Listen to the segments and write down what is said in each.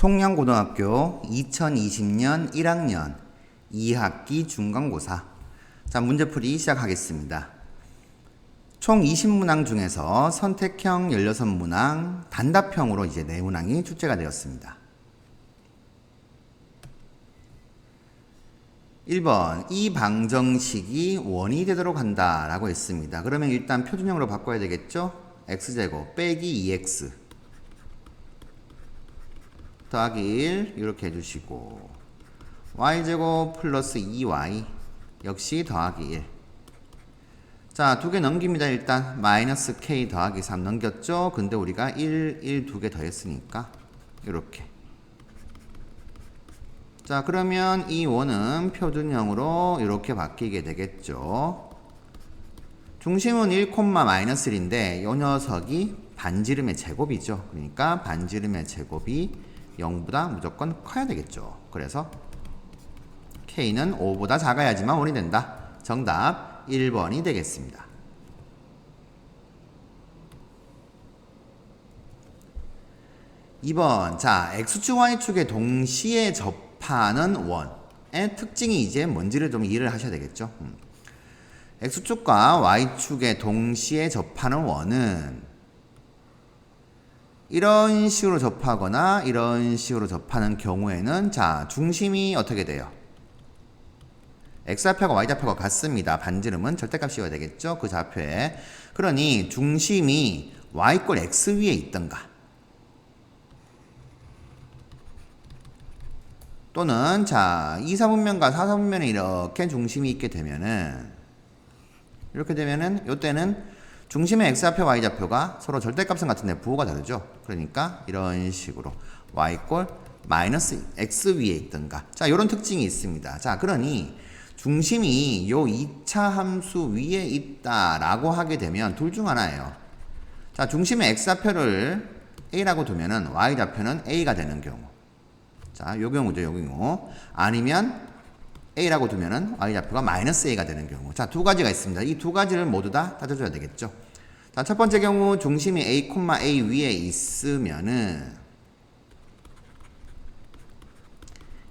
송량고등학교 2020년 1학년 2학기 중간고사. 자, 문제풀이 시작하겠습니다. 총 20문항 중에서 선택형 16문항, 단답형으로 이제 4문항이 출제가 되었습니다. 1번, 이 방정식이 원이 되도록 한다 라고 했습니다. 그러면 일단 표준형으로 바꿔야 되겠죠? x제곱 빼기 2x 더하기 1 이렇게 해주시고, y제곱 플러스 2y 역시 더하기 1. 자, 두 개 넘깁니다. 일단 마이너스 k 더하기 3 넘겼죠? 근데 우리가 1 두 개 더했으니까 이렇게. 자, 그러면 이 원은 표준형으로 이렇게 바뀌게 되겠죠. 중심은 1, 마이너스 1인데 이 녀석이 반지름의 제곱이죠. 그러니까 반지름의 제곱이 0보다 무조건 커야 되겠죠. 그래서 k는 5보다 작아야지만 원이 된다. 정답 1번이 되겠습니다. 2번, 자, x축, y축에 동시에 접하는 원의 특징이 이제 뭔지를 좀 이해를 하셔야 되겠죠. x축과 y축에 동시에 접하는 원은 이런 식으로 접하거나 이런 식으로 접하는 경우에는, 자, 중심이 어떻게 돼요? x좌표가 y좌표가 같습니다. 반지름은 절대값이어야 되겠죠, 그 좌표에. 그러니 중심이 y꼴 x 위에 있던가, 또는 자 2사분면과 4사분면에 이렇게 중심이 있게 되면은, 이렇게 되면은 요때는 중심의 x좌표 y좌표가 서로 절대값은 같은데 부호가 다르죠. 그러니까 이런 식으로 y꼴 마이너스 x 위에 있던가, 자, 요런 특징이 있습니다. 자, 그러니 중심이 요 2차 함수 위에 있다라고 하게 되면 둘 중 하나예요. 자, 중심의 x좌표를 a라고 두면은 y좌표는 a가 되는 경우. 자, 요 경우죠, 요 경우. 아니면 a라고 두면은 y좌표가 마이너스 a가 되는 경우. 자, 두 가지가 있습니다. 이 두 가지를 모두 다 따져줘야 되겠죠. 자, 첫 번째 경우 중심이 a, a 위에 있으면은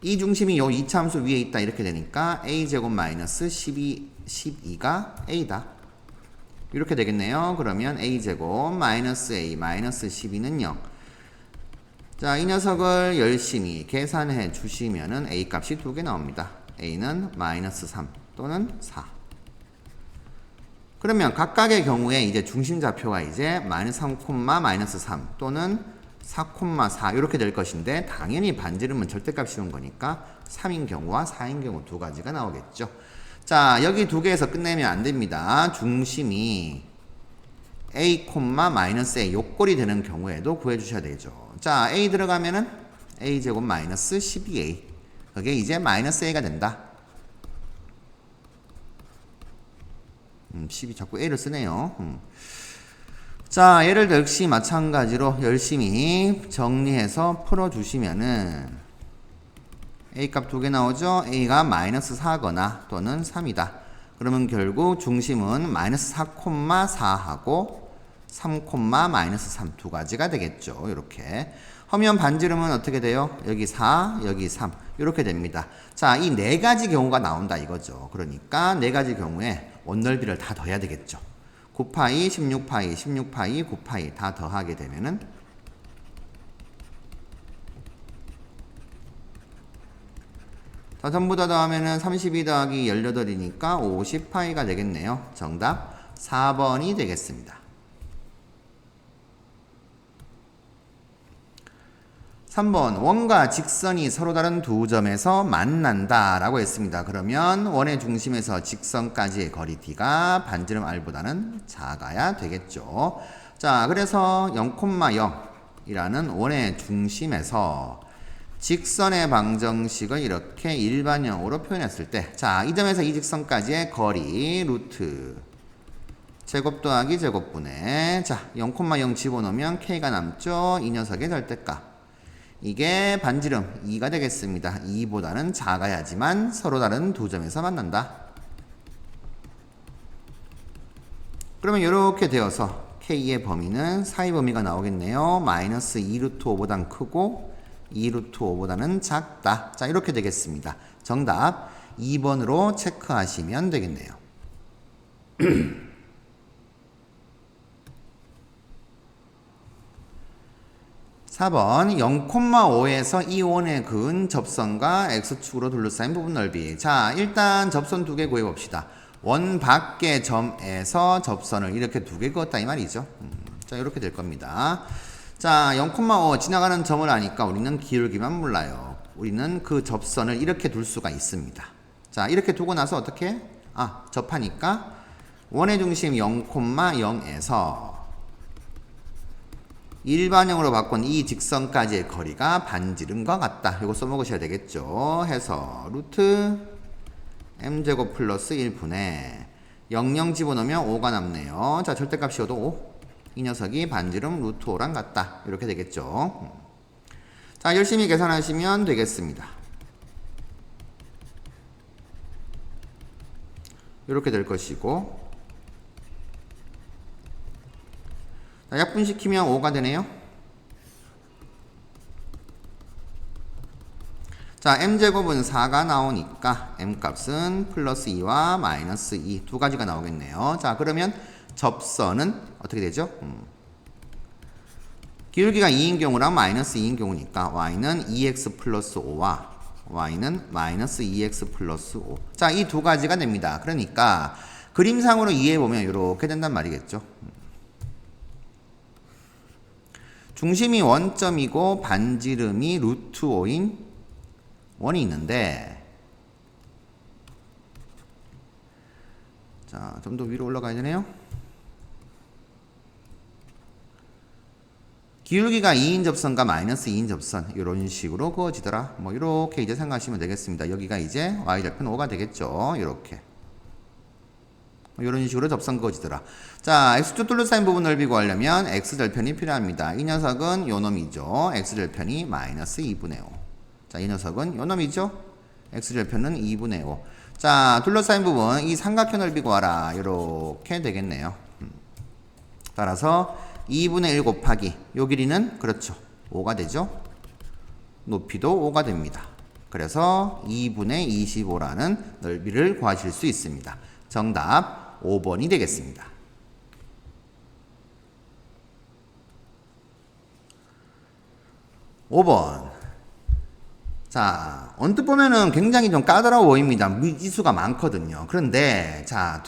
이 중심이 요 2차 함수 위에 있다 이렇게 되니까 a제곱 마이너스 12가 a다. 이렇게 되겠네요. 그러면 a제곱 마이너스 a 마이너스 12는 0. 자, 이 녀석을 열심히 계산해 주시면은 a 값이 두 개 나옵니다. a는 마이너스 3 또는 4. 그러면 각각의 경우에 이제 중심 좌표가 이제 마이너스 3, 마이너스 3 또는 4, 4 이렇게 될 것인데, 당연히 반지름은 절대값이온 거니까 3인 경우와 4인 경우 두 가지가 나오겠죠. 자, 여기 두 개에서 끝내면 안 됩니다. 중심이 a, 마이너스 a 요꼴이 되는 경우에도 구해 주셔야 되죠. 자, a 들어가면은 a제곱 마이너스 12a, 그게 이제 마이너스 a가 된다. 12 자꾸 a를 쓰네요. 자, 얘를 역시 마찬가지로 열심히 정리해서 풀어주시면은 a 값 두 개 나오죠. a가 마이너스 4거나 또는 3이다. 그러면 결국 중심은 마이너스 4, 4하고 3, 마이너스 3 두 가지가 되겠죠. 이렇게 하면 반지름은 어떻게 돼요? 여기 4, 여기 3 이렇게 됩니다. 자, 이 네 가지 경우가 나온다 이거죠. 그러니까 네 가지 경우에 원넓이를 다 더해야 되겠죠. 9파이, 16파이, 16파이, 9파이 다 더하게 되면은 다 전부 다 더하면은 32 더하기 18이니까 50파이가 되겠네요. 정답 4번이 되겠습니다. 3번, 원과 직선이 서로 다른 두 점에서 만난다 라고 했습니다. 그러면 원의 중심에서 직선까지의 거리 d가 반지름 r보다는 작아야 되겠죠. 자, 그래서 0,0이라는 원의 중심에서 직선의 방정식을 이렇게 일반형으로 표현했을 때, 자, 이 점에서 이 직선까지의 거리 루트 제곱 더하기 제곱분의, 자, 0,0 집어넣으면 k가 남죠. 이 녀석의 절대값, 이게 반지름 2가 되겠습니다. 2보다는 작아야지만 서로 다른 두 점에서 만난다. 그러면 이렇게 되어서 k의 범위는 사이 범위가 나오겠네요. 마이너스 2루트 5보단 크고 2 루트 5보다는 작다. 자, 이렇게 되겠습니다. 정답 2번으로 체크하시면 되겠네요. 4번 0,5에서 이 원에 그은 접선과 X축으로 둘러싸인 부분 넓이. 자, 일단 접선 두 개 구해봅시다. 원 밖의 점에서 접선을 이렇게 두 개 그었다 이 말이죠. 자, 이렇게 될 겁니다. 자, 0,5 지나가는 점을 아니까 우리는 기울기만 몰라요. 우리는 그 접선을 이렇게 둘 수가 있습니다. 자, 이렇게 두고 나서 어떻게? 접하니까 원의 중심 0,0에서 일반형으로 바꾼 이 직선까지의 거리가 반지름과 같다. 이거 써먹으셔야 되겠죠. 해서 루트 m제곱 플러스 1분의 00 집어넣으면 5가 남네요. 자, 절대값이어도 5. 이 녀석이 반지름 루트 5랑 같다. 이렇게 되겠죠. 자, 열심히 계산하시면 되겠습니다. 이렇게 될 것이고, 자, 약분시키면 5가 되네요. 자, m제곱은 4가 나오니까 m값은 플러스 2와 마이너스 2 두 가지가 나오겠네요. 자, 그러면 접선은 어떻게 되죠? 기울기가 2인 경우랑 마이너스 2인 경우니까 y는 2x 플러스 5와 y는 마이너스 2x 플러스 5. 자, 이 두 가지가 됩니다. 그러니까 그림상으로 이해해보면 이렇게 된단 말이겠죠. 중심이 원점이고 반지름이 루트 5인 원이 있는데, 자, 좀 더 위로 올라가야 되네요. 기울기가 2인 접선과 마이너스 2인 접선 이런 식으로 그어지더라. 뭐 이렇게 이제 생각하시면 되겠습니다. 여기가 이제 y좌표는 5가 되겠죠. 이렇게 이런 식으로 접선 그어지더라. 자, x축 둘러싸인 부분 넓이 구하려면 x절편이 필요합니다. 이 녀석은 요 놈이죠. x절편이 마이너스 2분의 5. 자, 이 녀석은 요 놈이죠. x절편은 2분의 5. 자, 둘러싸인 부분 이 삼각형 넓이 구하라. 이렇게 되겠네요. 따라서 2분의 1 곱하기 요 길이는 그렇죠. 5가 되죠. 높이도 5가 됩니다. 그래서 2분의 25라는 넓이를 구하실 수 있습니다. 정답 5번이 되겠습니다. 5번. 자, 언뜻 보면은 굉장히 좀 까다로워 보입니다. 미지수가 많거든요. 그런데, 자,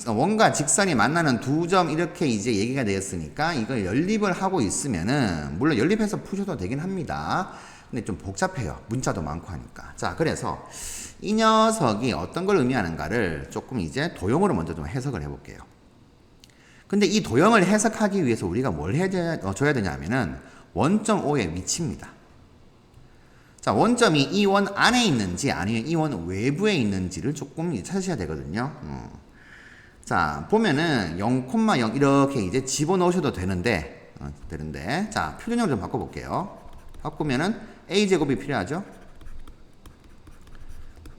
원과 직선이 만나는 두 점 이렇게 이제 얘기가 되었으니까 이걸 연립을 하고 있으면은, 물론 연립해서 푸셔도 되긴 합니다. 근데 좀 복잡해요. 문자도 많고 하니까. 자, 그래서 이 녀석이 어떤 걸 의미하는가를 조금 이제 도형으로 먼저 좀 해석을 해볼게요. 근데 이 도형을 해석하기 위해서 우리가 뭘 줘야 되냐면은 원점 O의 위치입니다. 자, 원점이 이 원 안에 있는지 아니면 이 원 외부에 있는지를 조금 찾으셔야 되거든요. 자, 보면은 0,0 이렇게 이제 집어넣으셔도 되는데, 자, 표준형을 좀 바꿔볼게요. 바꾸면은 a제곱이 필요하죠.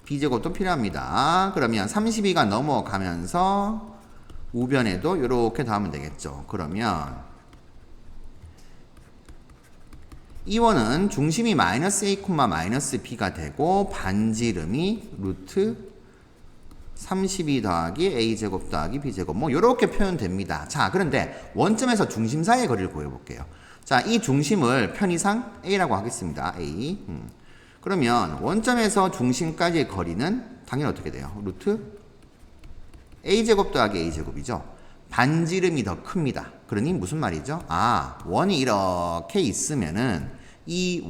b제곱도 필요합니다. 그러면 32가 넘어가면서 우변에도 이렇게 닿으면 되겠죠. 그러면 이 원은 중심이 마이너스 a, 마이너스 b가 되고 반지름이 루트 32 더하기 a제곱 더하기 b제곱 뭐 이렇게 표현됩니다. 자, 그런데 원점에서 중심 사이의 거리를 구해볼게요. 자, 이 중심을 편의상 a라고 하겠습니다. a. 그러면 원점에서 중심까지의 거리는 당연히 어떻게 돼요? 루트 a제곱 더하기 a제곱이죠. 반지름이 더 큽니다. 그러니 무슨 말이죠? 원이 이렇게 있으면은 이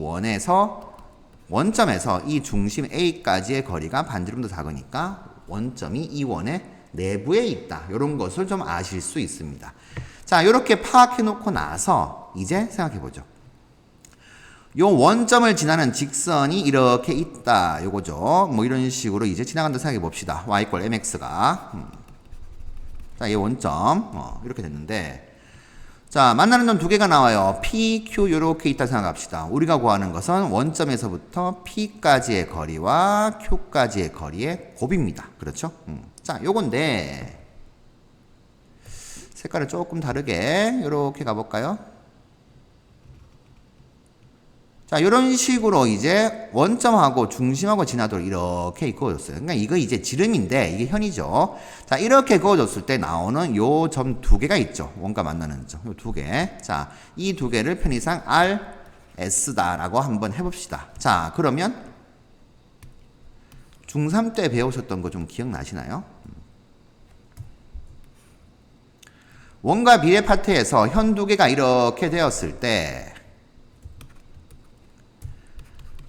원점에서 이 중심 a까지의 거리가 반지름도 작으니까 원점이 이 원의 내부에 있다. 이런 것을 좀 아실 수 있습니다. 자, 이렇게 파악해 놓고 나서 이제 생각해 보죠. 요 원점을 지나는 직선이 이렇게 있다. 요거죠. 뭐 이런 식으로 이제 지나간다 생각해 봅시다. y = mx가. 자, 이 원점. 이렇게 됐는데. 자, 만나는 점 두 개가 나와요. P, Q 요렇게 있다 생각합시다. 우리가 구하는 것은 원점에서부터 P까지의 거리와 Q까지의 거리의 곱입니다. 그렇죠? 자, 요건데 색깔을 조금 다르게 요렇게 가볼까요? 자, 이런 식으로 이제 원점하고 중심하고 지나도록 이렇게 그어줬어요. 그러니까 이거 이제 지름인데 이게 현이죠. 자, 이렇게 그어줬을 때 나오는 요 점 두 개가 있죠. 원과 만나는 점. 요 두 개. 자, 이 두 개를 편의상 R, S다라고 한번 해봅시다. 자, 그러면 중3 때 배우셨던 거 좀 기억나시나요? 원과 비례 파트에서 현 두 개가 이렇게 되었을 때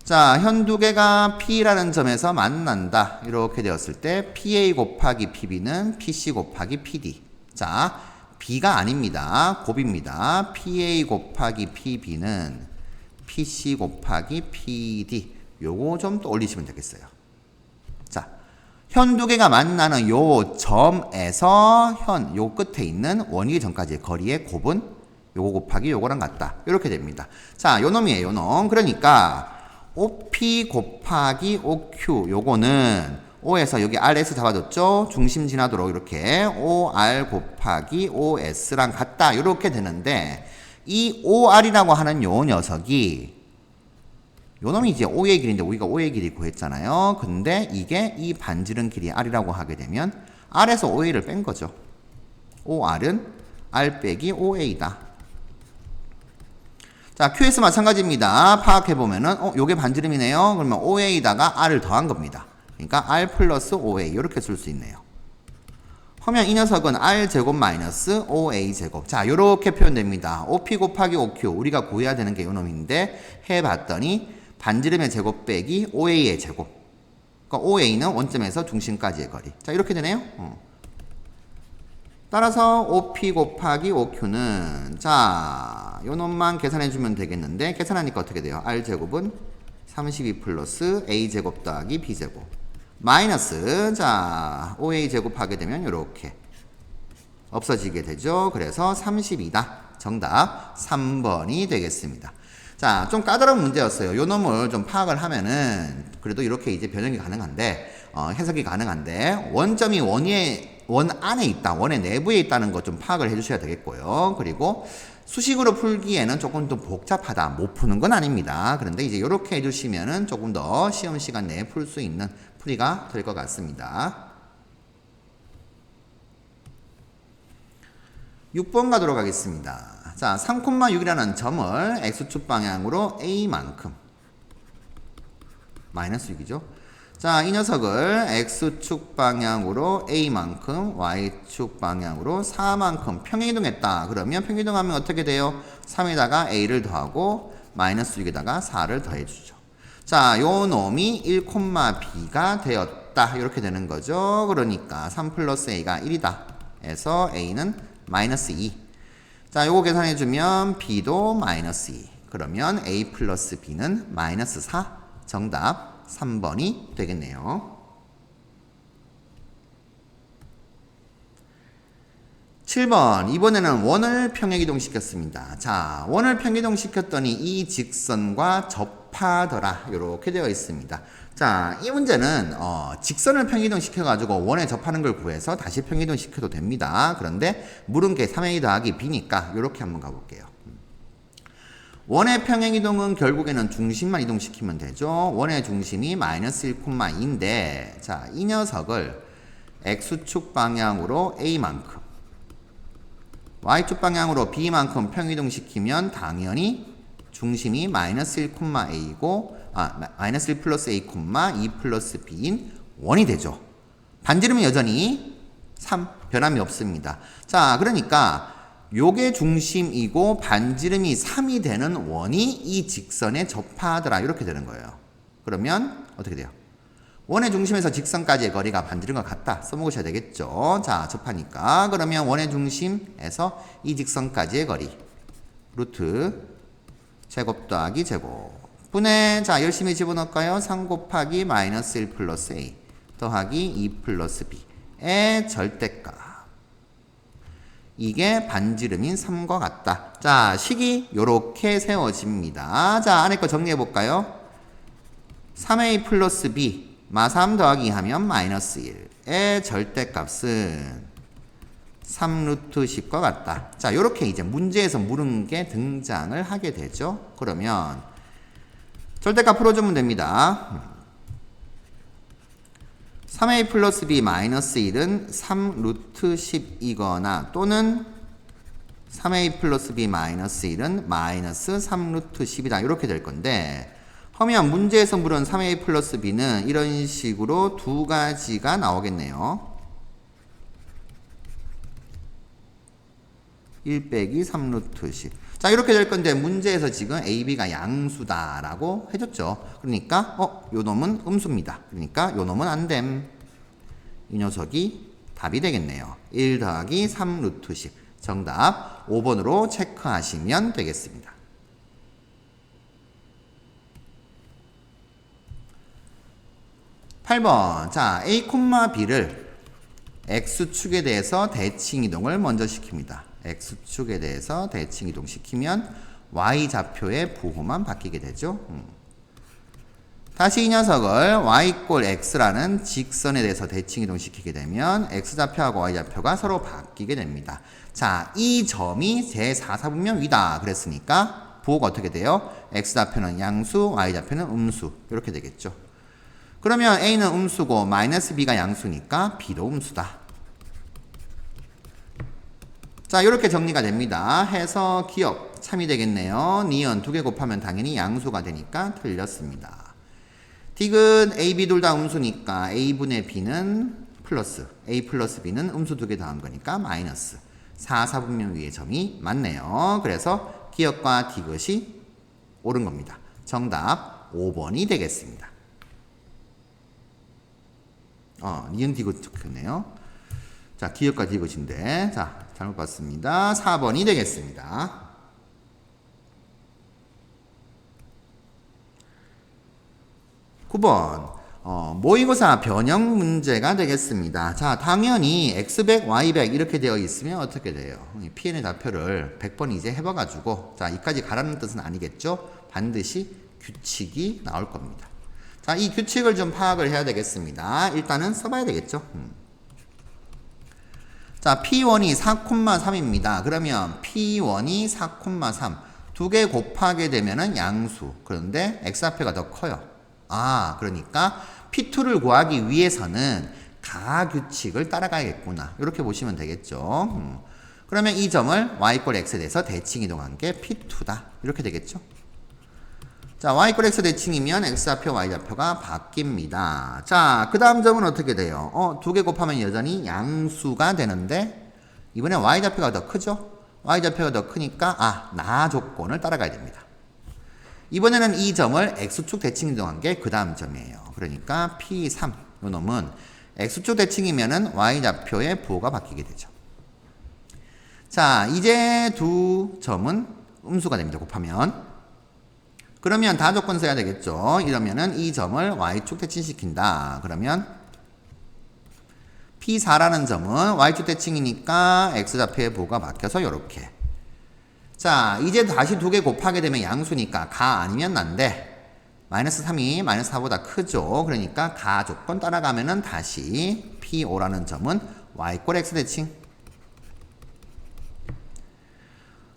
자, 현 두 개가 P라는 점에서 만난다. 이렇게 되었을 때 PA 곱하기 PB는 PC 곱하기 PD. 자, B가 아닙니다. 곱입니다. PA 곱하기 PB는 PC 곱하기 PD. 요거 좀 또 올리시면 되겠어요. 자, 현 두 개가 만나는 요 점에서 요 끝에 있는 원위의 점까지의 거리의 곱은 요거 곱하기 요거랑 같다. 이렇게 됩니다. 자, 요 놈이에요. 요 놈. 그러니까 OP 곱하기 OQ 요거는 O에서 여기 RS 잡아줬죠? 중심 지나도록 이렇게 OR 곱하기 OS랑 같다. 이렇게 되는데 이 OR이라고 하는 요 녀석이 요 놈이 이제 O의 길인데 우리가 O의 길이 구했잖아요. 근데 이게 이 반지름 길이 R이라고 하게 되면 R에서 OA를 뺀 거죠. OR은 R 빼기 OA다. 자, QS 마찬가지입니다. 파악해보면은, 요게 반지름이네요. 그러면 OA에다가 R을 더한 겁니다. 그러니까 R 플러스 OA. 이렇게 쓸 수 있네요. 그러면 이 녀석은 R제곱 마이너스 OA제곱. 자, 요렇게 표현됩니다. OP 곱하기 OQ. 우리가 구해야 되는 게 요 놈인데, 해봤더니, 반지름의 제곱 빼기 OA의 제곱. 그러니까 OA는 원점에서 중심까지의 거리. 자, 이렇게 되네요. 따라서 OP 곱하기 OQ는 자, 요 놈만 계산해주면 되겠는데 계산하니까 어떻게 돼요? R제곱은 32 플러스 A제곱 더하기 B제곱 마이너스 자, OA제곱 하게 되면 요렇게 없어지게 되죠. 그래서 32다. 정답 3번이 되겠습니다. 자, 좀 까다로운 문제였어요. 요 놈을 좀 파악을 하면은 그래도 이렇게 이제 변형이 가능한데 해석이 가능한데 원점이 원 안에 있다, 원의 내부에 있다는 것 좀 파악을 해주셔야 되겠고요. 그리고 수식으로 풀기에는 조금 더 복잡하다, 못 푸는 건 아닙니다. 그런데 이제 이렇게 해주시면은 조금 더 시험 시간 내에 풀 수 있는 풀이가 될 것 같습니다. 6번 가도록 하겠습니다. 자, 3,6이라는 점을 X축 방향으로 A만큼 마이너스 6이죠. 자, 이 녀석을 X축 방향으로 A만큼, Y축 방향으로 4만큼 평행이동했다. 그러면 평행이동하면 어떻게 돼요? 3에다가 A를 더하고 마이너스 6에다가 4를 더해주죠. 자, 요 놈이 1, B가 되었다. 이렇게 되는 거죠. 그러니까 3 플러스 A가 1이다. 해서 A는 마이너스 2. 자, 요거 계산해주면 B도 마이너스 2. 그러면 A 플러스 B는 마이너스 4. 정답 3번이 되겠네요. 7번 이번에는 원을 평행이동시켰습니다. 자, 원을 평행이동시켰더니 이 직선과 접하더라 이렇게 되어 있습니다. 자, 이 문제는 직선을 평행이동시켜가지고 원에 접하는 걸 구해서 다시 평행이동시켜도 됩니다. 그런데 물은 게 3a 더하기 b니까 이렇게 한번 가볼게요. 원의 평행이동은 결국에는 중심만 이동시키면 되죠. 원의 중심이 마이너스 1,2인데 자, 이 녀석을 x축 방향으로 a만큼 y축 방향으로 b만큼 평이동시키면 당연히 중심이 마이너스 1,a이고 마이너스 1 플러스 a, 2 플러스 b인 원이 되죠. 반지름은 여전히 3 변함이 없습니다. 자, 그러니까 요게 중심이고 반지름이 3이 되는 원이 이 직선에 접하더라 이렇게 되는 거예요. 그러면 어떻게 돼요? 원의 중심에서 직선까지의 거리가 반지름과 같다. 써먹으셔야 되겠죠. 자, 접하니까. 그러면 원의 중심에서 이 직선까지의 거리. 루트 제곱 더하기 제곱. 분의, 자, 열심히 집어넣을까요? 3 곱하기 마이너스 1 플러스 a 더하기 2 플러스 b의 절대값. 이게 반지름인 3과 같다. 자, 식이 요렇게 세워집니다. 자, 안에 거 정리해 볼까요? 3a 플러스 b 마3 더하기 하면 마이너스 1의 절대값은 3루트 10과 같다. 자, 요렇게 이제 문제에서 물은 게 등장을 하게 되죠. 그러면 절대값 풀어주면 됩니다. 3a 플러스 b 마이너스 1은 3 루트 10이거나 또는 3a 플러스 b 마이너스 1은 마이너스 3 루트 10이다. 이렇게 될 건데 그러면 문제에서 물은 3a 플러스 b는 이런 식으로 두 가지가 나오겠네요. 1 빼기 3 루트 10. 자, 이렇게 될 건데 문제에서 지금 a, b가 양수다라고 해줬죠. 그러니까 요 놈은 음수입니다. 그러니까 요 놈은 안 됨. 이 녀석이 답이 되겠네요. 1 더하기 3 루트 10. 정답 5번으로 체크하시면 되겠습니다. 8번. 자, a, b를 x축에 대해서 대칭 이동을 먼저 시킵니다. x축에 대해서 대칭 이동 시키면 y좌표의 부호만 바뀌게 되죠. 다시 이 녀석을 y 꼴 x라는 직선에 대해서 대칭 이동 시키게 되면 x좌표하고 y좌표가 서로 바뀌게 됩니다. 자, 이 점이 제4사분면 위다 그랬으니까 부호가 어떻게 돼요? x좌표는 양수, y좌표는 음수 이렇게 되겠죠. 그러면 a는 음수고 마이너스 b가 양수니까 b도 음수다. 자, 이렇게 정리가 됩니다. 해서 기억 참이 되겠네요. 니은 2개 곱하면 당연히 양수가 되니까 틀렸습니다. 딕은 a, b 둘 다 음수니까 a분의 b는 플러스, a 플러스 b는 음수 2개 더한 거니까 마이너스. 4사분면 위의 점이 맞네요. 그래서 기억과 디귿이 옳은 겁니다. 정답 5번이 되겠습니다. 니은 디귿 적혔네요. 자, 기억과 디귿인데, 자, 잘못 봤습니다. 4번이 되겠습니다. 9번. 모의고사 변형 문제가 되겠습니다. 자, 당연히 x100, y100 이렇게 되어 있으면 어떻게 돼요? P&L 좌표를 100번 이제 해봐가지고, 자, 이까지 가라는 뜻은 아니겠죠? 반드시 규칙이 나올 겁니다. 자, 이 규칙을 좀 파악을 해야 되겠습니다. 일단은 써봐야 되겠죠? 자, P1이 4,3입니다. 그러면 P1이 4,3. 2개 곱하게 되면은 양수. 그런데 x좌표가 더 커요. 그러니까 P2를 구하기 위해서는 가규칙을 따라가야겠구나. 이렇게 보시면 되겠죠. 그러면 이 점을 y 꼴 x에 대해서 대칭 이동한 게 P2다. 이렇게 되겠죠. 자, y 꼴 x 대칭이면 x좌표, y좌표가 바뀝니다. 자, 그 다음 점은 어떻게 돼요? 2개 곱하면 여전히 양수가 되는데 이번에 y좌표가 더 크죠? y좌표가 더 크니까 나 조건을 따라가야 됩니다. 이번에는 이 점을 x축 대칭 이동한 게 그 다음 점이에요. 그러니까 P3, 요 놈은 x축 대칭이면은 y좌표의 부호가 바뀌게 되죠. 자, 이제 두 점은 음수가 됩니다. 곱하면. 그러면 다 조건 써야 되겠죠. 이러면은 이 점을 y축 대칭시킨다. 그러면 P4라는 점은 y축 대칭이니까 x좌표의 부호가 바뀌어서 요렇게. 자, 이제 다시 2개 곱하게 되면 양수니까 가 아니면 난데 마이너스 3이 마이너스 4보다 크죠. 그러니까 가 조건 따라가면은 다시 P5라는 점은 y 꼴 x 대칭.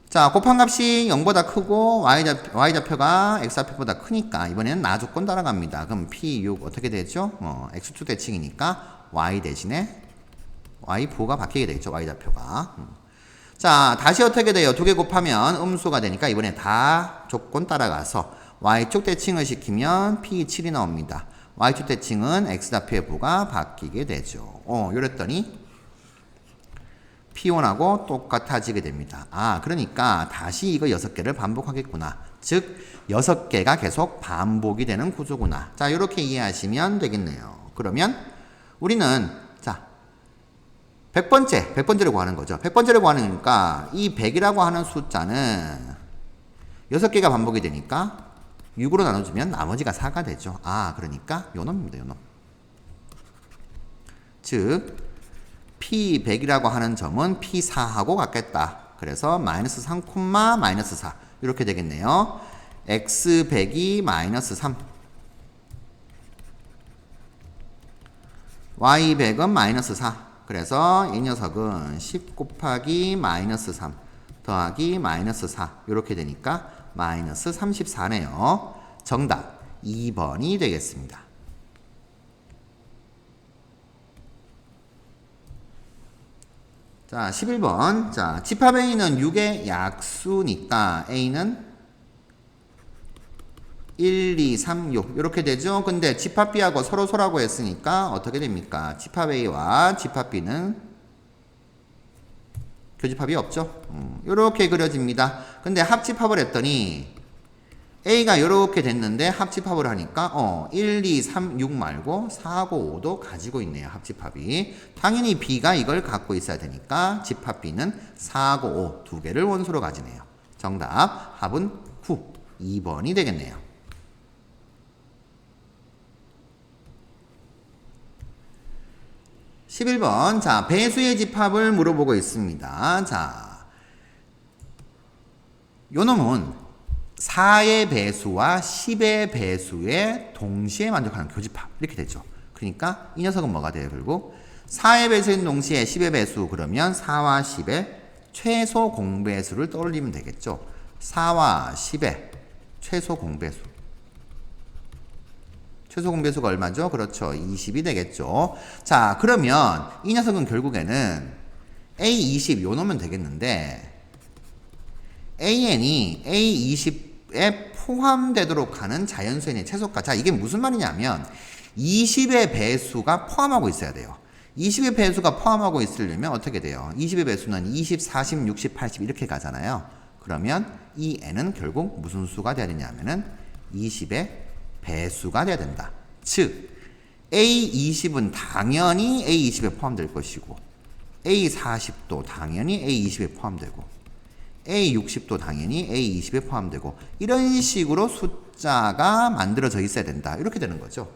자, 곱한 값이 0보다 크고 y좌표가 x좌표보다 크니까 이번에는 나 조건 따라갑니다. 그럼 P6 어떻게 되죠? x축 대칭이니까 y 대신에 y 부호가 바뀌게 되겠죠. y좌표가. 자, 다시 어떻게 돼요? 2개 곱하면 음수가 되니까 이번에 다 조건 따라가서 y축 대칭을 시키면 P7이 나옵니다. y축 대칭은 x좌표의 부호가 바뀌게 되죠. 이랬더니 P1하고 똑같아지게 됩니다. 그러니까 다시 이거 6개를 반복하겠구나. 즉 6개가 계속 반복이 되는 구조구나. 자, 이렇게 이해하시면 되겠네요. 그러면 우리는 자 100번째를 구하는 거죠. 100번째를 구하는 거니까 이 100이라고 하는 숫자는 6개가 반복이 되니까 6으로 나눠주면 나머지가 4가 되죠. 그러니까 요 놈입니다. 요 놈. 즉 P100이라고 하는 점은 P4하고 같겠다. 그래서 마이너스 3, 마이너스 4 이렇게 되겠네요. X100이 마이너스 3 Y100은 마이너스 4 그래서 이 녀석은 10 곱하기 마이너스 3 더하기 마이너스 4 이렇게 되니까 마이너스 34네요. 정답 2번이 되겠습니다. 자, 11번. 자, 집합 A는 6의 약수니까 A는 1, 2, 3, 6 이렇게 되죠. 근데 집합 B하고 서로라고 했으니까 어떻게 됩니까? 집합 A와 집합 B는 교집합이 없죠. 이렇게 그려집니다. 근데 합집합을 했더니 A가 이렇게 됐는데 합집합을 하니까 1, 2, 3, 6 말고 4하고 5도 가지고 있네요. 합집합이. 당연히 B가 이걸 갖고 있어야 되니까 집합 B는 4하고 5 두 개를 원소로 가지네요. 정답 합은 9, 2번이 되겠네요. 11번. 자, 배수의 집합을 물어보고 있습니다. 자, 요 놈은 4의 배수와 10의 배수에 동시에 만족하는 교집합 이렇게 되죠. 그러니까 이 녀석은 뭐가 돼요? 결국 4의 배수인 동시에 10의 배수 그러면 4와 10의 최소 공배수를 떠올리면 되겠죠. 4와 10의 최소 공배수. 최소 공배수가 얼마죠? 그렇죠. 20이 되겠죠. 자, 그러면 이 녀석은 결국에는 A20 요 놈면 되겠는데 AN이 A20에 포함되도록 하는 자연수의 최소가. 자, 이게 무슨 말이냐면 20의 배수가 포함하고 있어야 돼요. 20의 배수가 포함하고 있으려면 어떻게 돼요? 20의 배수는 20, 40, 60, 80 이렇게 가잖아요. 그러면 이 n은 결국 무슨 수가 돼야 되냐면은 20의 배수가 돼야 된다. 즉 A20은 당연히 A20에 포함될 것이고 A40도 당연히 A20에 포함되고 A60도 당연히 A20에 포함되고 이런 식으로 숫자가 만들어져 있어야 된다. 이렇게 되는 거죠.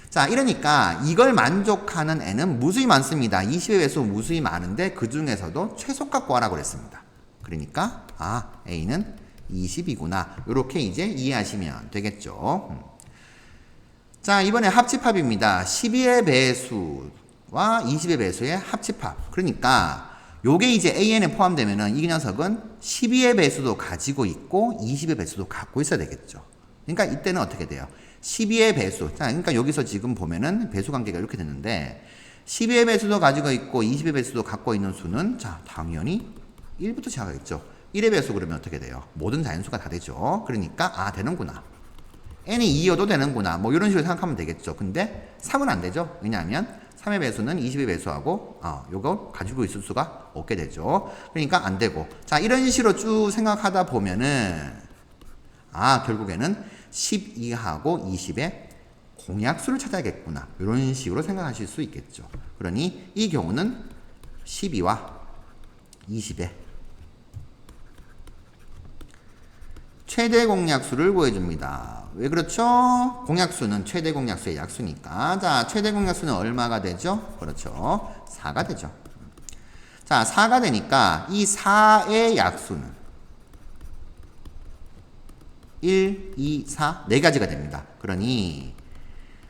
자, 이러니까 이걸 만족하는 n은 무수히 많습니다. 20의 배수 무수히 많은데 그 중에서도 최소값 구하라고 그랬습니다. 그러니까 A는 20이구나. 이렇게 이제 이해하시면 되겠죠. 자, 이번에 합집합입니다. 12의 배수와 20의 배수의 합집합. 그러니까 요게 이제 AN에 포함되면은 이 녀석은 12의 배수도 가지고 있고 20의 배수도 갖고 있어야 되겠죠. 그러니까 이때는 어떻게 돼요? 12의 배수. 자, 그러니까 여기서 지금 보면은 배수 관계가 이렇게 됐는데 12의 배수도 가지고 있고 20의 배수도 갖고 있는 수는 자, 당연히 1부터 시작하겠죠. 1의 배수 그러면 어떻게 돼요? 모든 자연수가 다 되죠. 그러니까 되는구나. n이 2여도 되는구나. 뭐 이런 식으로 생각하면 되겠죠. 근데 3은 안 되죠. 왜냐하면 3의 배수는 20의 배수하고 요거 가지고 있을 수가 없게 되죠. 그러니까 안 되고. 자, 이런 식으로 쭉 생각하다 보면은 결국에는 12하고 20의 공약수를 찾아야겠구나. 이런 식으로 생각하실 수 있겠죠. 그러니 이 경우는 12와 20의 최대 공약수를 구해줍니다. 왜 그렇죠? 공약수는 최대 공약수의 약수니까. 자, 최대 공약수는 얼마가 되죠? 그렇죠. 4가 되죠. 자, 4가 되니까 이 4의 약수는 1, 2, 4, 4가지가 됩니다. 그러니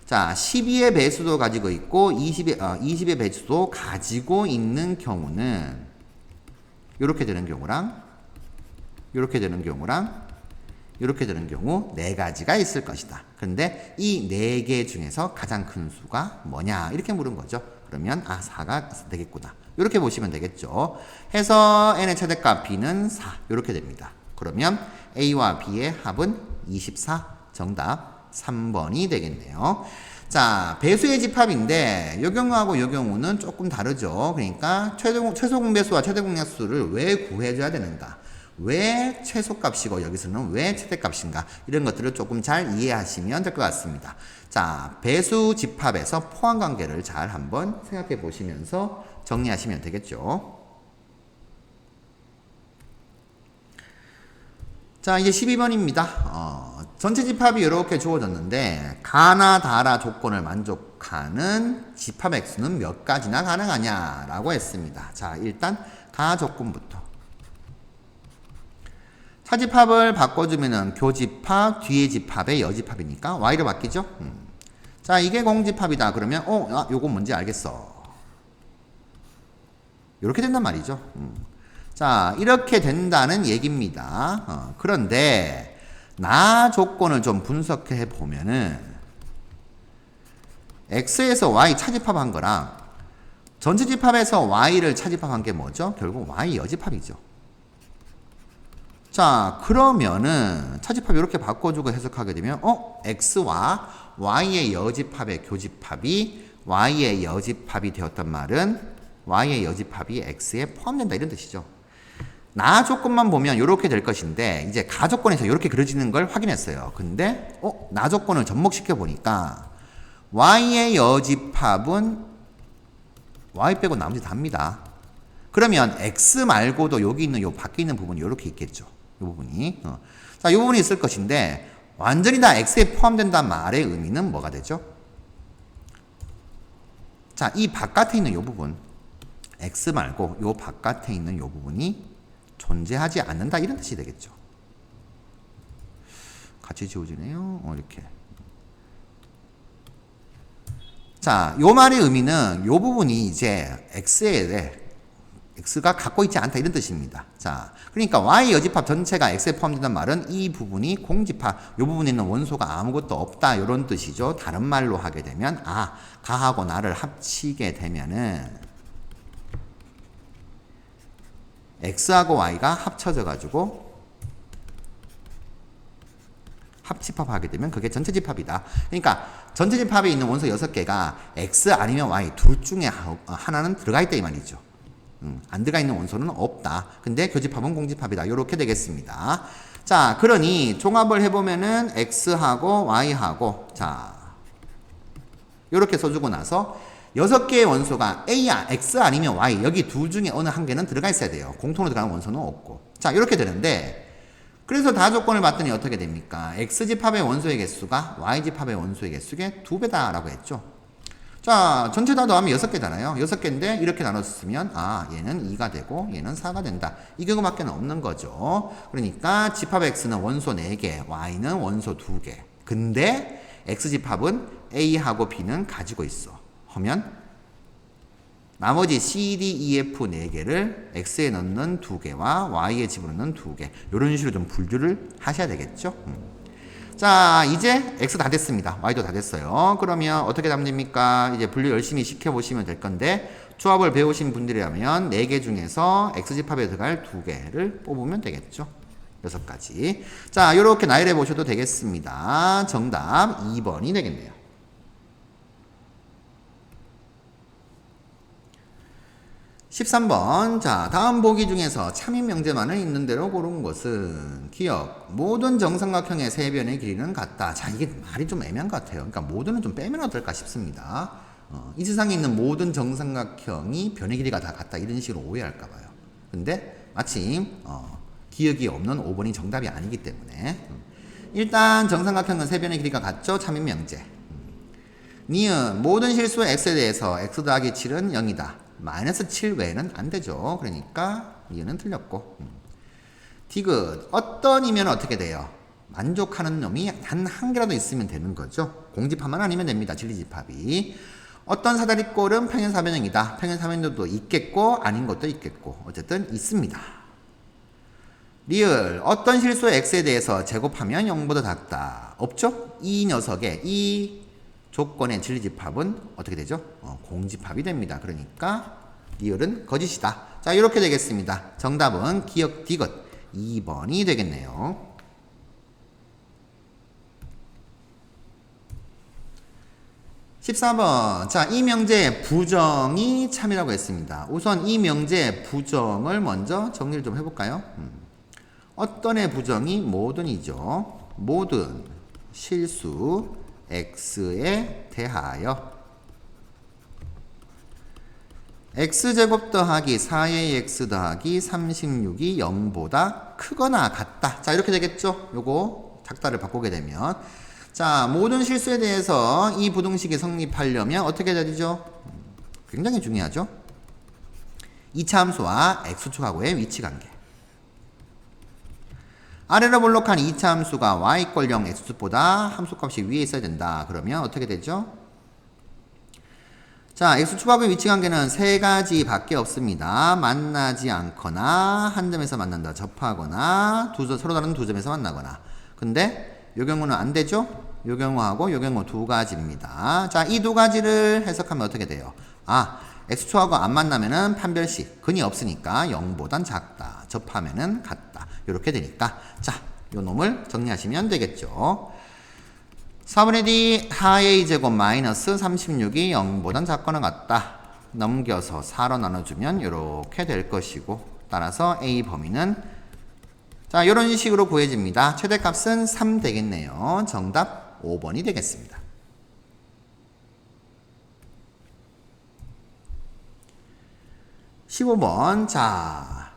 자, 12의 배수도 가지고 있고 20의 배수도 가지고 있는 경우는 이렇게 되는 경우랑 이렇게 되는 경우랑 이렇게 되는 경우 4가지가 있을 것이다. 그런데 이 4개 중에서 가장 큰 수가 뭐냐 이렇게 물은 거죠. 그러면 4가 되겠구나. 이렇게 보시면 되겠죠. 해서 n의 최대값 b는 4 이렇게 됩니다. 그러면 a와 b의 합은 24. 정답 3번이 되겠네요. 자, 배수의 집합인데 요 경우하고 요 경우는 조금 다르죠. 그러니까 최소 공배수와 최대 공약수를 왜 구해줘야 되는가? 왜 최소값이고 여기서는 왜 최대값인가? 이런 것들을 조금 잘 이해하시면 될 것 같습니다. 자, 배수 집합에서 포함 관계를 잘 한번 생각해 보시면서 정리하시면 되겠죠. 자, 이제 12번입니다. 전체 집합이 이렇게 주어졌는데 가나 다라 조건을 만족하는 집합 액수는 몇 가지나 가능하냐라고 했습니다. 자, 일단 가 조건부터. 차집합을 바꿔주면은 교집합, 뒤에 집합의 여집합이니까 y로 바뀌죠. 자, 이게 공집합이다. 그러면 요건 뭔지 알겠어. 이렇게 된단 말이죠. 자, 이렇게 된다는 얘기입니다. 그런데 나 조건을 좀 분석해 보면은 x에서 y 차집합한 거랑 전체 집합에서 y를 차집합한 게 뭐죠? 결국 y 여집합이죠. 자, 그러면은 차집합 이렇게 바꿔주고 해석하게 되면 x와 y의 여집합의 교집합이 y의 여집합이 되었단 말은 y의 여집합이 x에 포함된다 이런 뜻이죠. 나 조건만 보면 이렇게 될 것인데 이제 가 조건에서 이렇게 그려지는 걸 확인했어요. 근데 나 조건을 접목시켜 보니까 y의 여집합은 y 빼고 나머지 답니다. 그러면 x 말고도 여기 있는 요 밖에 있는 부분이 이렇게 있겠죠. 이 부분이. 자, 이 부분이 있을 것인데 완전히 다 x에 포함된다는 말의 의미는 뭐가 되죠? 자, 이 바깥에 있는 이 부분 x 말고 이 바깥에 있는 이 부분이 존재하지 않는다 이런 뜻이 되겠죠. 같이 지워지네요. 이렇게. 자, 요 말의 의미는 요 부분이 이제 x가 갖고 있지 않다 이런 뜻입니다. 자, 그러니까 y 여집합 전체가 x에 포함된다는 말은 이 부분이 공집합, 요 부분에 있는 원소가 아무것도 없다 이런 뜻이죠. 다른 말로 하게 되면 가하고 나를 합치게 되면은 x하고 y가 합쳐져 가지고 합집합하게 되면 그게 전체 집합이다. 그러니까 전체 집합에 있는 원소 6개가 x 아니면 y 둘 중에 하나는 들어가 있다 이 말이죠. 안 들어가 있는 원소는 없다. 근데 교집합은 공집합이다. 이렇게 되겠습니다. 자, 그러니 종합을 해보면은 x하고 y하고 자 이렇게 써주고 나서 6개의 원소가 x 아니면 y 여기 둘 중에 어느 한 개는 들어가 있어야 돼요. 공통으로 들어가는 원소는 없고. 자, 이렇게 되는데 그래서 다 조건을 봤더니 어떻게 됩니까? x집합의 원소의 개수가 y집합의 원소의 개수의 2배다라고 했죠. 자, 전체 다 더하면 6개잖아요. 6개인데 이렇게 나눴으면 얘는 2가 되고 얘는 4가 된다. 이 경우밖에 없는 거죠. 그러니까 집합 x는 원소 4개, y는 원소 2개. 근데 x집합은 a하고 b는 가지고 있어. 하면 나머지 C, D, E, F 4개를 X에 넣는 2개와 Y에 집어넣는 2개 이런 식으로 좀 분류를 하셔야 되겠죠. 자, 이제 X 다 됐습니다. Y도 다 됐어요. 그러면 어떻게 하면 됩니까? 이제 분류 열심히 시켜보시면 될 건데 조합을 배우신 분들이라면 4개 중에서 X집합에 들어갈 2개를 뽑으면 되겠죠. 6가지. 자, 이렇게 나열해 보셔도 되겠습니다. 정답 2번이 되겠네요. 13번. 자, 다음 보기 중에서 참인 명제만을 있는 대로 고른 것은 기억. 모든 정삼각형의 세 변의 길이는 같다. 자, 이게 말이 좀 애매한 것 같아요. 그러니까 모든은 좀 빼면 어떨까 싶습니다. 이 세상에 있는 모든 정삼각형이 변의 길이가 다 같다. 이런 식으로 오해할까 봐요. 근데 마침 기억이 없는 5번이 정답이 아니기 때문에 일단 정삼각형은 세 변의 길이가 같죠. 참인 명제. 니은 모든 실수의 x에 대해서 x 더하기 7은 0이다. 마이너스 7 외에는 안 되죠. 그러니까 이는 틀렸고. 디귿 어떤 이면 어떻게 돼요? 만족하는 놈이 단 한 개라도 있으면 되는 거죠. 공집합만 아니면 됩니다. 진리집합이. 어떤 사다리꼴은 평행사변형이다. 평행사변형도 있겠고 아닌 것도 있겠고 어쨌든 있습니다. 리을 어떤 실수의 x에 대해서 제곱하면 0보다 작다. 없죠? 이 녀석의 이 조건의 진리집합은 어떻게 되죠? 공집합이 됩니다. 그러니까 리을은 거짓이다. 자, 이렇게 되겠습니다. 정답은 기억 디귿 2번이 되겠네요. 14번. 자, 이 명제의 부정이 참이라고 했습니다. 우선 이 명제의 부정을 먼저 정리를 좀 해볼까요? 어떤의 부정이 모든이죠. 모든 실수 x에 대하여 x제곱 더하기 4의 x 더하기 36이 0보다 크거나 같다. 자, 이렇게 되겠죠? 요거 작다를 바꾸게 되면 자, 모든 실수에 대해서 이 부등식이 성립하려면 어떻게 해야 되죠? 굉장히 중요하죠? 2차 함수와 x축하고의 위치관계. 아래로 볼록한 2차 함수가 y = 0 x축보다 함수값이 위에 있어야 된다. 그러면 어떻게 되죠? 자, x축하고의 위치관계는 세 가지 밖에 없습니다. 만나지 않거나 한 점에서 만난다. 접하거나 서로 다른 두 점에서 만나거나 근데 요 경우는 안 되죠? 요 경우하고 요 경우 두 가지입니다. 자, 이 두 가지를 해석하면 어떻게 돼요? 아, x축하고 안 만나면은 판별식, 근이 없으니까 0보단 작다. 접하면은 같다. 이렇게 되니까 자, 요 놈을 정리하시면 되겠죠. 4분의 d 하의 제곱 마이너스 36이 0보단 작거나 같다. 넘겨서 4로 나눠주면 이렇게 될 것이고, 따라서 a 범위는 자, 이런 식으로 구해집니다. 최대값은 3 되겠네요. 정답 5번이 되겠습니다. 15번. 자,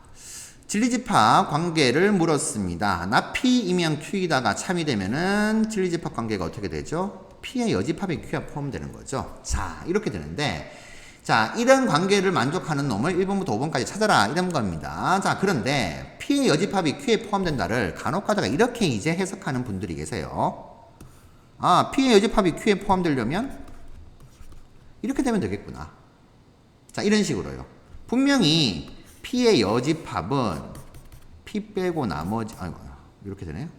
진리집합 관계를 물었습니다. 나 P이면 Q이다가 참이 되면은 진리집합 관계가 어떻게 되죠? P의 여집합이 Q에 포함되는 거죠. 자, 이렇게 되는데, 자, 이런 관계를 만족하는 놈을 1번부터 5번까지 찾아라. 이런 겁니다. 자, 그런데 P의 여집합이 Q에 포함된다를 간혹 가다가 이렇게 이제 해석하는 분들이 계세요. 아, P의 여집합이 Q에 포함되려면 이렇게 되면 되겠구나. 자, 이런 식으로요. 분명히 P의 여집합은 P 빼고 나머지, 아이고, 이렇게 되네요.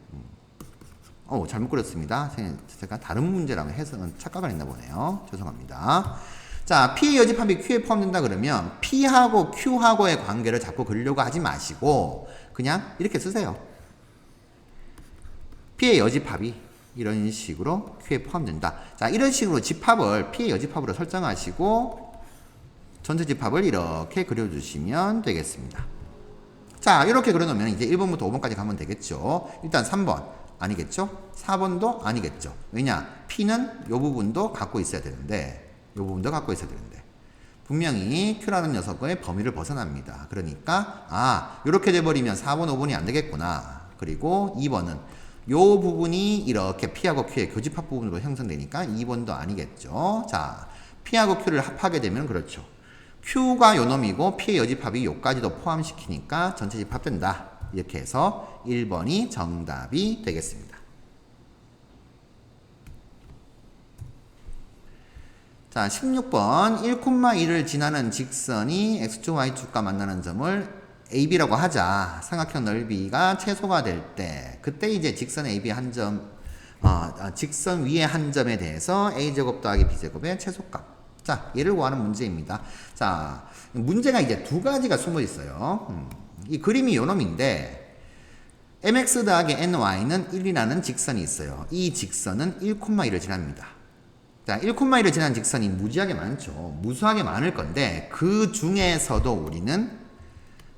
잘못 그렸습니다. 제가 다른 문제라고 해서 착각을 했나 보네요. 죄송합니다. 자, P의 여집합이 Q에 포함된다 그러면 P하고 Q하고의 관계를 자꾸 그리려고 하지 마시고 그냥 이렇게 쓰세요. P의 여집합이 이런 식으로 Q에 포함된다. 자, 이런 식으로 집합을 P의 여집합으로 설정하시고 전체 집합을 이렇게 그려주시면 되겠습니다. 자, 이렇게 그려놓으면 이제 1번부터 5번까지 가면 되겠죠. 일단 3번 아니겠죠? 4번도 아니겠죠. 왜냐? P는 이 부분도 갖고 있어야 되는데 이 부분도 갖고 있어야 되는데 분명히 Q라는 녀석의 범위를 벗어납니다. 그러니까 아, 이렇게 돼버리면 4번, 5번이 안 되겠구나. 그리고 2번은 이 부분이 이렇게 P하고 Q의 교집합 부분으로 형성되니까 2번도 아니겠죠. 자, P하고 Q를 합하게 되면 그렇죠. Q가 요 놈이고 P의 여집합이 요까지도 포함시키니까 전체 집합된다. 이렇게 해서 1번이 정답이 되겠습니다. 자, 16번 1,2를 지나는 직선이 x축, y축과 만나는 점을 AB라고 하자. 삼각형 넓이가 최소가 될 때, 그때 이제 직선 AB 한 점, 직선 위의 한 점에 대해서 a제곱 더하기 b제곱의 최소값. 자, 얘를 구하는 문제입니다. 자, 문제가 이제 두 가지가 숨어 있어요. 이 그림이 요 놈인데, mx 더하기 ny는 1이라는 직선이 있어요. 이 직선은 1,1을 지납니다. 자, 1,1을 지난 직선이 무지하게 많죠. 무수하게 많을 건데 그 중에서도 우리는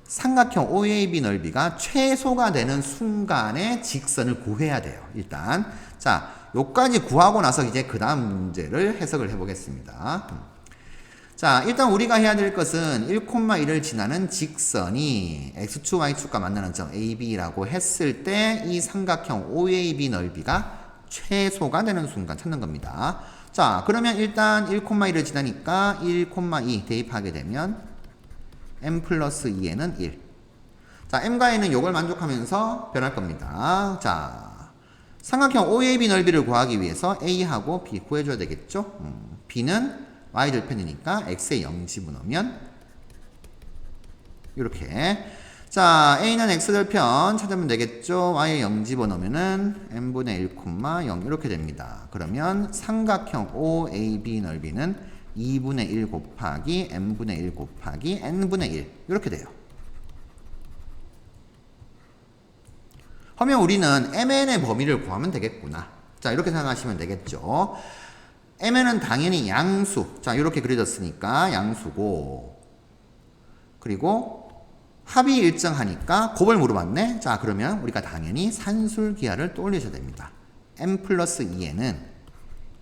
삼각형 OAB 넓이가 최소가 되는 순간에 직선을 구해야 돼요. 일단 자, 요까지 구하고 나서 이제 그 다음 문제를 해석을 해보겠습니다. 자, 일단 우리가 해야 될 것은 1,1을 지나는 직선이 x축, y축과 만나는 점 AB라고 했을 때 이 삼각형 OAB 넓이가 최소가 되는 순간 찾는 겁니다. 자, 그러면 일단 1,1을 지나니까 1,2 대입하게 되면 m 플러스 2에는 1. 자, m과 n은 요걸 만족하면서 변할 겁니다. 자, 삼각형 OAB 넓이를 구하기 위해서 a하고 b 구해줘야 되겠죠? b는 y절편이니까 x에 0 집어넣으면 이렇게. 자, a는 x절편 찾으면 되겠죠? y에 0 집어넣으면은 n분의 1,0 이렇게 됩니다. 그러면 삼각형 OAB 넓이는 2분의 1 곱하기 n분의 1 곱하기 n분의 1 이렇게 돼요. 그러면 우리는 mn의 범위를 구하면 되겠구나. 자, 이렇게 생각하시면 되겠죠. mn은 당연히 양수. 자, 이렇게 그려졌으니까 양수고, 그리고 합이 일정하니까 곱을 물어봤네. 자, 그러면 우리가 당연히 산술기하를 떠올리셔야 됩니다. m 플러스 2에는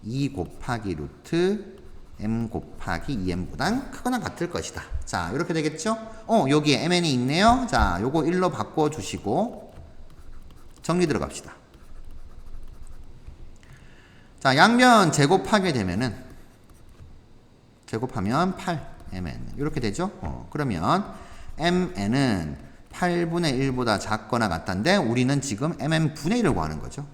2 곱하기 루트 m 곱하기 2m보단 크거나 같을 것이다. 자, 이렇게 되겠죠? 여기에 mn이 있네요. 자, 요거 1로 바꿔주시고 정리 들어갑시다. 자, 양변 제곱하게 되면은 제곱하면 8mn 이렇게 되죠? 그러면 mn은 8분의 1보다 작거나 같다는데 우리는 지금 mn분의 1을 구하는 거죠.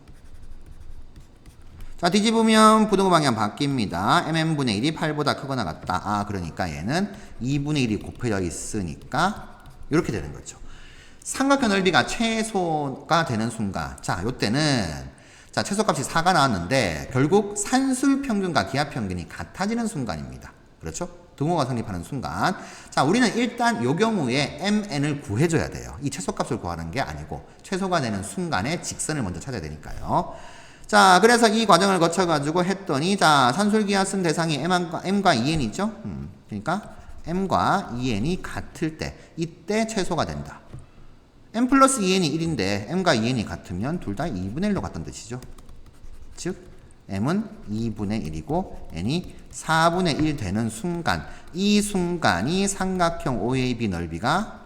자, 뒤집으면 부등호 방향 바뀝니다. mn분의 1이 8보다 크거나 같다. 아, 그러니까 얘는 2분의 1이 곱해져 있으니까 이렇게 되는 거죠. 삼각형 넓이가 최소가 되는 순간, 자, 요때는 자, 최소값이 4가 나왔는데 결국 산술 평균과 기하 평균이 같아지는 순간입니다. 그렇죠? 등호가 성립하는 순간. 자, 우리는 일단 요 경우에 mn을 구해줘야 돼요. 이 최소값을 구하는 게 아니고 최소가 되는 순간에 직선을 먼저 찾아야 되니까요. 자, 그래서 이 과정을 거쳐가지고 했더니, 자, 산술기하 쓴 대상이 m과 2n이죠? 그러니까 m과 2n이 같을 때, 이때 최소가 된다. m 플러스 2n이 1인데 m과 2n이 같으면 둘 다 2분의 1로 같다는 뜻이죠. 즉, m은 2분의 1이고 n이 4분의 1 되는 순간, 이 순간이 삼각형 OAB 넓이가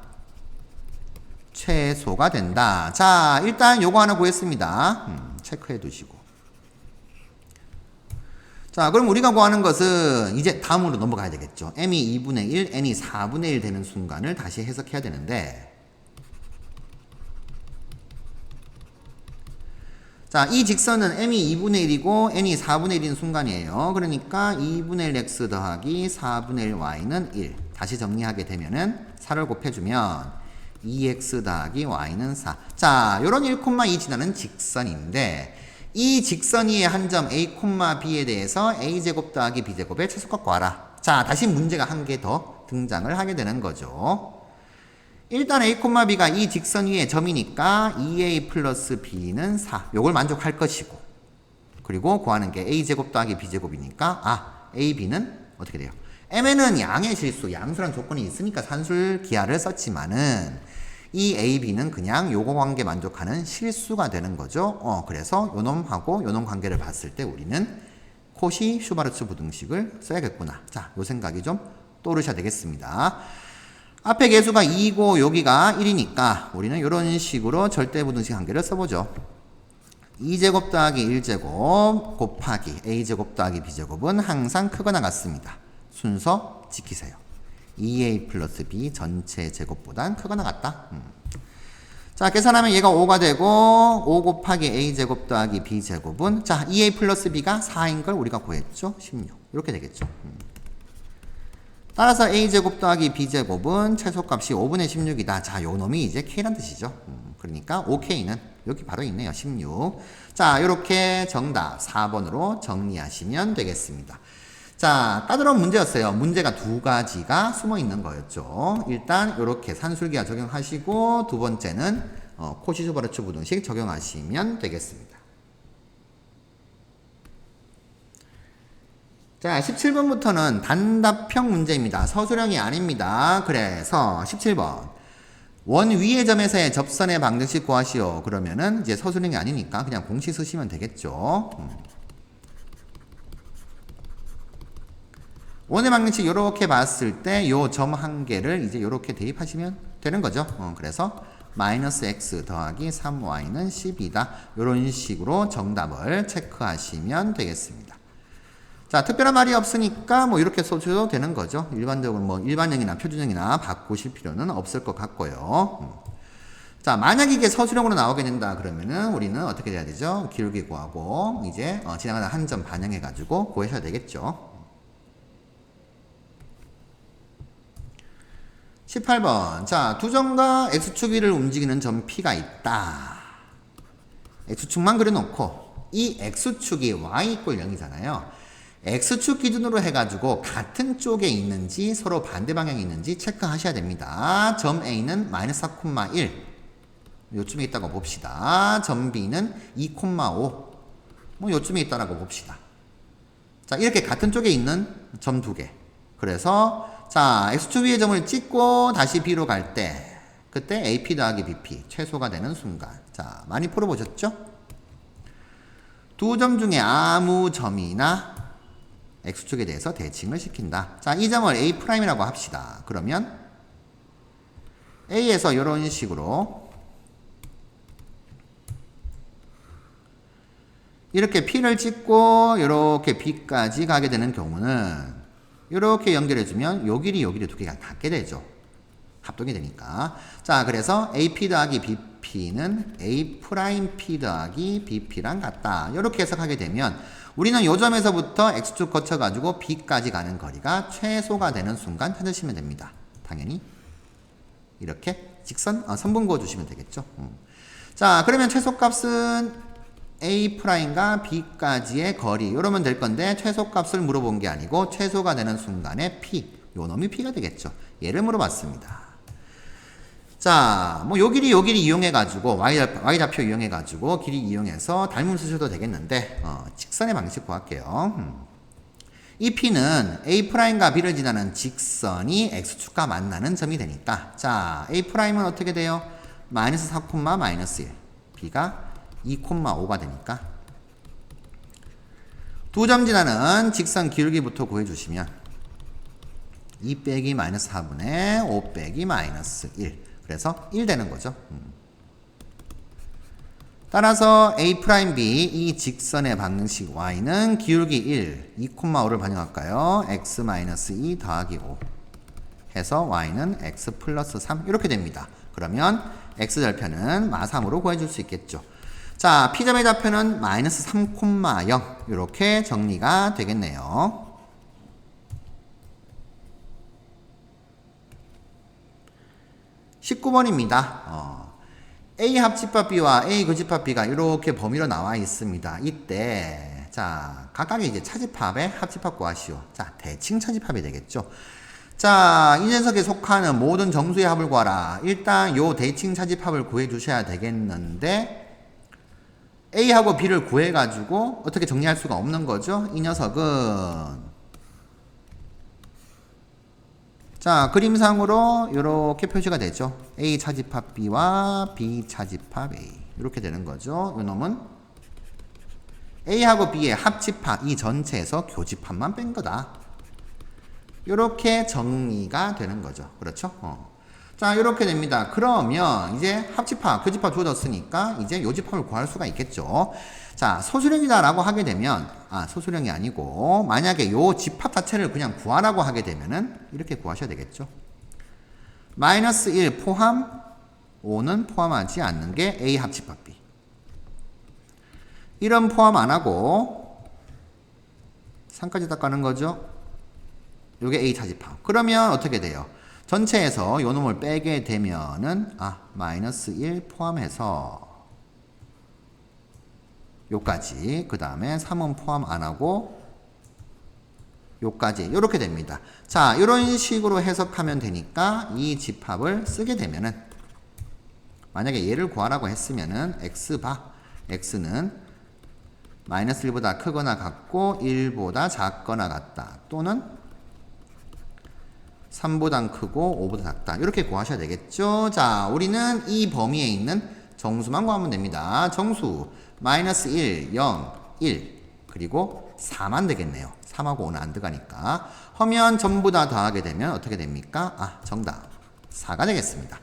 최소가 된다. 자, 일단 요거 하나 구했습니다. 체크해 두시고. 자, 그럼 우리가 구하는 것은 이제 다음으로 넘어가야 되겠죠. m이 2분의 1, n이 4분의 1 되는 순간을 다시 해석해야 되는데, 자, 이 직선은 m이 2분의 1이고 n이 4분의 1인 순간이에요. 그러니까 2분의 1x 더하기 4분의 1y는 1. 다시 정리하게 되면은 4를 곱해주면 2x 더하기 y는 4. 자, 요런 1,2 지나는 직선인데 이 직선 위의 한 점 a, b에 대해서 a제곱 더하기 b제곱의 최소값 구하라. 자, 다시 문제가 한 개 더 등장을 하게 되는 거죠. 일단 a, b가 이 직선 위의 점이니까 2a 플러스 b는 4. 요걸 만족할 것이고, 그리고 구하는 게 a제곱 더하기 b제곱이니까 a, b는 어떻게 돼요? mn은 양의 실수, 양수란 조건이 있으니까 산술 기하를 썼지만은 이 a, b는 그냥 요거 관계 만족하는 실수가 되는 거죠. 그래서 요놈하고 요놈 관계를 봤을 때 우리는 코시 슈바르츠 부등식을 써야겠구나. 자, 요 생각이 좀 떠오르셔야 되겠습니다. 앞에 개수가 2고 여기가 1이니까 우리는 이런 식으로 절대부등식 관계를 써보죠. 2제곱 더하기 1제곱 곱하기 a제곱 더하기 b제곱은 항상 크거나 같습니다. 순서 지키세요. 2a 플러스 b 전체 제곱보단 크거나 같다. 자, 계산하면 얘가 5가 되고 5 곱하기 a제곱 더하기 b제곱은, 자, 2a 플러스 b가 4인 걸 우리가 구했죠. 16. 이렇게 되겠죠. 따라서 a제곱 더하기 b제곱은 최소값이 5분의 16이다. 자, 요 놈이 이제 k란 뜻이죠. 그러니까 5k는 여기 바로 있네요. 16. 자, 요렇게 정답 4번으로 정리하시면 되겠습니다. 자, 까다로운 문제였어요. 문제가 두 가지가 숨어 있는 거였죠. 일단 요렇게 산술기하 적용하시고, 두 번째는 코시-슈바르츠 부등식 적용하시면 되겠습니다. 자, 17번부터는 단답형 문제입니다. 서술형이 아닙니다. 그래서 17번. 원 위의 점에서의 접선의 방정식 구하시오. 그러면은 이제 서술형이 아니니까 그냥 공식 쓰시면 되겠죠. 원의 방정식 요렇게 봤을 때 요 점 한 개를 이제 요렇게 대입하시면 되는 거죠. 그래서 마이너스 x 더하기 3y는 10이다. 요런 식으로 정답을 체크하시면 되겠습니다. 자, 특별한 말이 없으니까 뭐 이렇게 써줘도 되는 거죠. 일반적으로 뭐 일반형이나 표준형이나 바꾸실 필요는 없을 것 같고요. 자, 만약 이게 서술형으로 나오게 된다 그러면은 우리는 어떻게 돼야 되죠? 기울기 구하고 이제 지나가는 한 점 반영해 가지고 구하셔야 되겠죠. 18번. 자, 두 점과 x축 위를 움직이는 점 P가 있다. x축만 그려놓고 이 x축이 y = 0이잖아요. x축 기준으로 해가지고 같은 쪽에 있는지 서로 반대 방향에 있는지 체크하셔야 됩니다. 점 A는 마이너스 4,1 요쯤에 있다고 봅시다. 점 B는 2,5 뭐 요쯤에 있다라고 봅시다. 자, 이렇게 같은 쪽에 있는 점 두 개. 그래서 자, x축 위의 점을 찍고 다시 B로 갈 때 그때 AP 더하기 BP 최소가 되는 순간. 자, 많이 풀어보셨죠? 두 점 중에 아무 점이나 x축에 대해서 대칭을 시킨다. 자, 이 점을 A'이라고 합시다. 그러면 A에서 이런 식으로 이렇게 P를 찍고 이렇게 B까지 가게 되는 경우는 이렇게 연결해주면 요 길이 요 길이 두 개가 닿게 되죠. 합동이 되니까. 자, 그래서 AP 더하기 BP는 A'P 더하기 BP랑 같다. 이렇게 해석하게 되면 우리는 요 점에서부터 x축 거쳐가지고 b까지 가는 거리가 최소가 되는 순간 찾으시면 됩니다. 당연히 이렇게 직선? 선분 그어주시면 되겠죠. 자, 그러면 최소값은 A'과 B까지의 거리 이러면 될 건데 최소값을 물어본 게 아니고 최소가 되는 순간에 P, 요 놈이 P가 되겠죠. 얘를 물어봤습니다. 자, 뭐 요 길이 이용해가지고 Y좌표 이용해가지고 길이 이용해서 닮음 쓰셔도 되겠는데 직선의 방식 구할게요. 이 P는 A'과 B를 지나는 직선이 X축과 만나는 점이 되니까 자, A'은 어떻게 돼요? 마이너스 4, 마이너스 1 B가 2,5가 되니까 두 점 지나는 직선 기울기부터 구해주시면 2 빼기 마이너스 4분의 5 빼기 마이너스 1 그래서 1 되는 거죠. 따라서 A'B 이 직선의 방정식 Y는 기울기 1, 2,5를 반영할까요? X-2 더하기 5 해서 Y는 X 플러스 3 이렇게 됩니다. 그러면 X절편은 마3으로 구해줄 수 있겠죠. 자, P점의 좌표는 마이너스 3,0 이렇게 정리가 되겠네요. 19번입니다. A 합집합 B와 A 교집합 B가 이렇게 범위로 나와 있습니다. 이때 자 각각의 이제 차집합의 합집합 구하시오. 자 대칭 차집합이 되겠죠. 자 이 녀석에 속하는 모든 정수의 합을 구하라. 일단 요 대칭 차집합을 구해 주셔야 되겠는데 A하고 B를 구해가지고 어떻게 정리할 수가 없는 거죠. 이 녀석은 자 그림상으로 이렇게 표시가 되죠. A 차집합 B와 B 차집합 A 이렇게 되는 거죠. 이 놈은 A하고 B의 합집합 이 전체에서 교집합만 뺀 거다. 이렇게 정리가 되는 거죠. 그렇죠? 자 이렇게 됩니다. 그러면 이제 합집합, 교집합 주어졌으니까 이제 요집합을 구할 수가 있겠죠. 자 소수령이다 라고 하게 되면 소수령이 아니고 만약에 요 집합 자체를 그냥 구하라고 하게 되면은 이렇게 구하셔야 되겠죠. 마이너스 1 포함 5는 포함하지 않는 게 A 합집합 B. 이런 포함 안 하고 3까지 딱 가는 거죠. 요게 A 차집합. 그러면 어떻게 돼요? 전체에서 요 놈을 빼게 되면은 마이너스 1 포함해서 요까지 그 다음에 3은 포함 안하고 요까지 요렇게 됩니다. 자 요런 식으로 해석하면 되니까 이 집합을 쓰게 되면은 만약에 얘를 구하라고 했으면은 x바 x는 마이너스 1보다 크거나 같고 1보다 작거나 같다 또는 3보다 크고 5보다 작다 이렇게 구하셔야 되겠죠. 자 우리는 이 범위에 있는 정수만 구하면 됩니다. 정수 마이너스 1, 0, 1 그리고 4만 되겠네요. 3하고 5는 안 들어가니까 하면 전부 다 더하게 되면 어떻게 됩니까? 정답 4가 되겠습니다.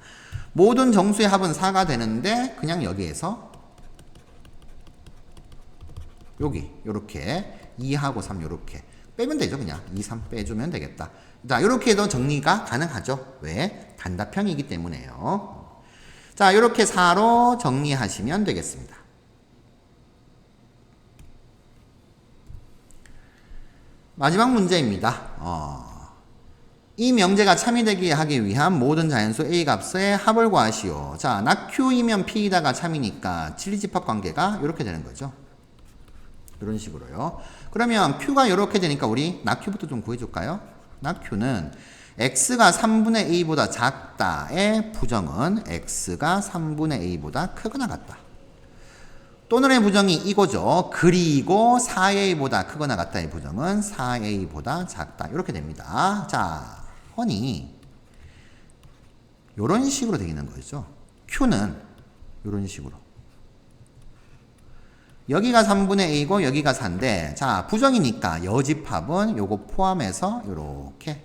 모든 정수의 합은 4가 되는데 그냥 여기에서 여기 요렇게 2하고 3 요렇게 빼면 되죠. 그냥 2, 3 빼주면 되겠다. 자 이렇게 해도 정리가 가능하죠. 왜? 단답형이기 때문에요. 자 이렇게 4로 정리하시면 되겠습니다. 마지막 문제입니다. 이 명제가 참이 되게 하기 위한 모든 자연수 A 값의 합을 구하시오. 자, 낙Q이면 P이다가 참이니까 진리집합 관계가 이렇게 되는 거죠. 이런 식으로요. 그러면 Q가 이렇게 되니까 우리 낙Q부터 좀 구해줄까요? 낙Q는 X가 3분의 A보다 작다의 부정은 X가 3분의 A보다 크거나 같다. 또는의 부정이 이거죠. 그리고 4A보다 크거나 같다의 부정은 4A보다 작다. 이렇게 됩니다. 자, 허니 이런 식으로 되어 있는 거죠. Q는 이런 식으로. 여기가 3분의 A고 여기가 4인데 자, 부정이니까 여집합은 요거 포함해서 이렇게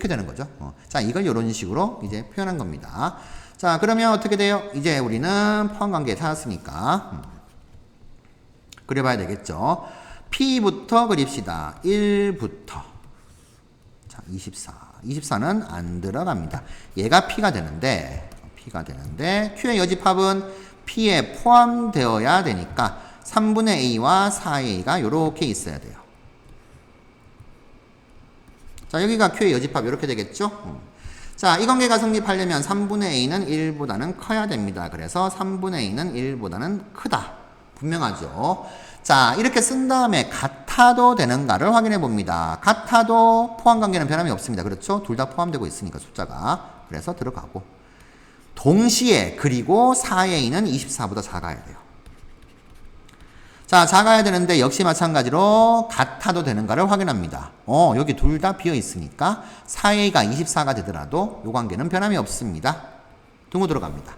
되는 거죠. 자, 이걸 이런 식으로 이제 표현한 겁니다. 자 그러면 어떻게 돼요? 이제 우리는 포함관계 찾았으니까 그려봐야 되겠죠. P부터 그립시다. 1부터 자 24는 안 들어갑니다. 얘가 P가 되는데 Q의 여집합은 P에 포함되어야 되니까 3분의 A와 4A가 이렇게 있어야 돼요. 자 여기가 Q의 여집합 이렇게 되겠죠. 자, 이 관계가 성립하려면 3분의 a는 1보다는 커야 됩니다. 그래서 3분의 a는 1보다는 크다. 분명하죠. 자, 이렇게 쓴 다음에 같아도 되는가를 확인해 봅니다. 같아도 포함관계는 변함이 없습니다. 그렇죠? 둘 다 포함되고 있으니까 숫자가. 그래서 들어가고. 동시에 그리고 4의 a는 24보다 작아야 돼요. 자, 작아야 되는데 역시 마찬가지로 같아도 되는가를 확인합니다. 여기 둘 다 비어 있으니까 4a가 24가 되더라도 이 관계는 변함이 없습니다. 등호 들어갑니다.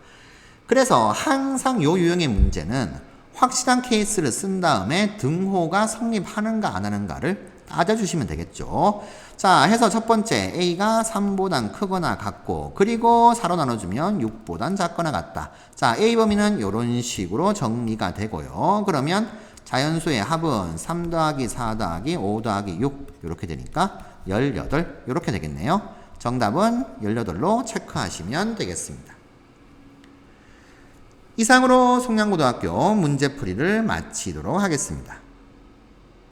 그래서 항상 요 유형의 문제는 확실한 케이스를 쓴 다음에 등호가 성립하는가 안 하는가를 따져주시면 되겠죠. 자, 해서 첫 번째 a가 3보단 크거나 같고 그리고 4로 나눠주면 6보단 작거나 같다. 자, a 범위는 이런 식으로 정리가 되고요. 그러면 자연수의 합은 3 더하기 4 더하기 5 더하기 6 이렇게 되니까 18 이렇게 되겠네요. 정답은 18로 체크하시면 되겠습니다. 이상으로 송량고등학교 문제풀이를 마치도록 하겠습니다.